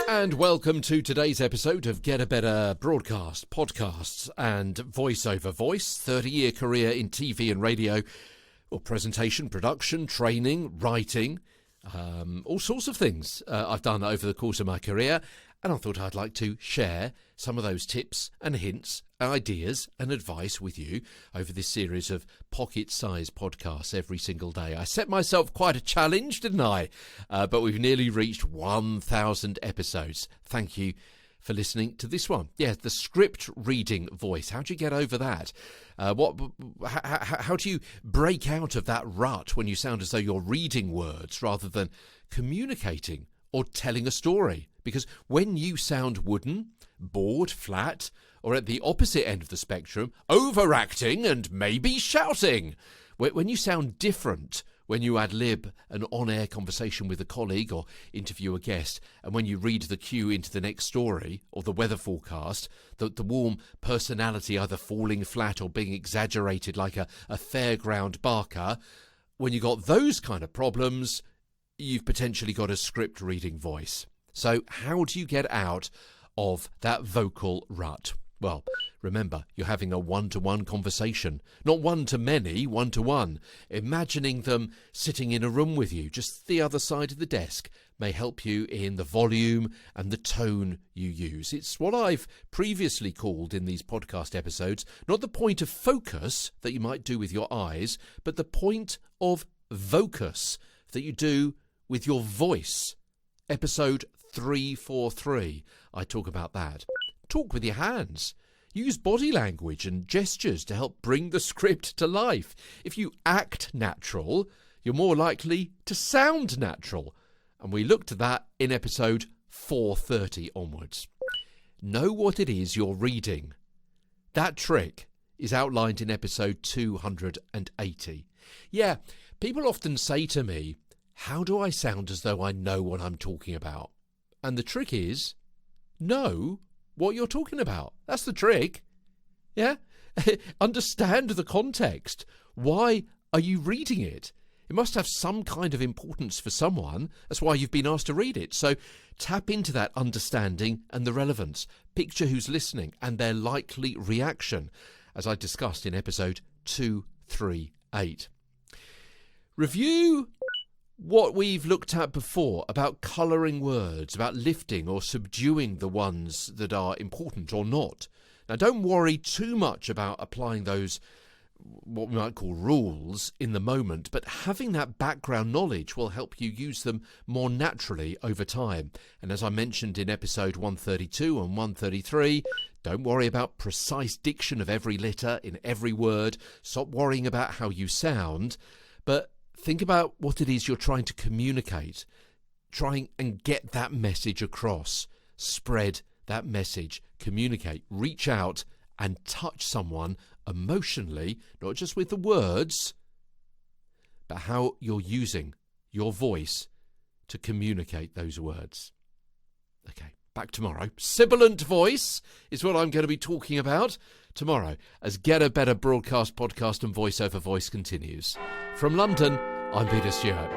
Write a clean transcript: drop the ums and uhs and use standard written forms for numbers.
And welcome to today's episode of Get a Better Broadcast, podcasts and voice-over voice, 30-year career in TV and radio, or presentation, production, training, writing, all sorts of things I've done over the course of my career. And I thought I'd like to share some of those tips and hints, ideas and advice with you over this series of pocket-sized podcasts every single day. I set myself quite a challenge, didn't I? But we've nearly reached 1,000 episodes. Thank you for listening to this one. Yeah, the script reading voice. How do you get over that? How do you break out of that rut when you sound as though you're reading words rather than communicating or telling a story? Because when you sound wooden, bored, flat, or at the opposite end of the spectrum, overacting and maybe shouting, when you sound different, when you adlib an on-air conversation with a colleague or interview a guest, and when you read the cue into the next story or the weather forecast, the warm personality either falling flat or being exaggerated like a fairground barker, when you got those kind of problems, you've potentially got a script reading voice. So how do you get out of that vocal rut? Well, remember, you're having a one-to-one conversation, not one-to-many, one-to-one. Imagining them sitting in a room with you, just the other side of the desk, may help you in the volume and the tone you use. It's what I've previously called in these podcast episodes, not the point of focus that you might do with your eyes, but the point of vocus that you do with your voice. Episode 343, I talk about that. Talk with your hands. Use body language and gestures to help bring the script to life. If you act natural, you're more likely to sound natural. And we looked at that in episode 430 onwards. Know what it is you're reading. That trick is outlined in episode 280. Yeah, people often say to me, how do I sound as though I know what I'm talking about? And the trick is, know what you're talking about. That's the trick. Yeah? Understand the context. Why are you reading it? It must have some kind of importance for someone. That's why you've been asked to read it. So tap into that understanding and the relevance. Picture who's listening and their likely reaction, as I discussed in episode 238. Review what we've looked at before about colouring words, about lifting or subduing the ones that are important or not. Now, don't worry too much about applying those, what we might call rules, in the moment, but having that background knowledge will help you use them more naturally over time. And as I mentioned in episode 132 and 133, don't worry about precise diction of every letter in every word. Stop worrying about how you sound, but think about what it is you're trying to communicate. Trying and get that message across. Spread that message. Communicate. Reach out and touch someone emotionally, not just with the words, but how you're using your voice to communicate those words. Okay, back tomorrow. Sibilant voice is what I'm going to be talking about tomorrow as Get a Better Broadcast, podcast and voice-over voice continues. From London, I'm Peter Stewart.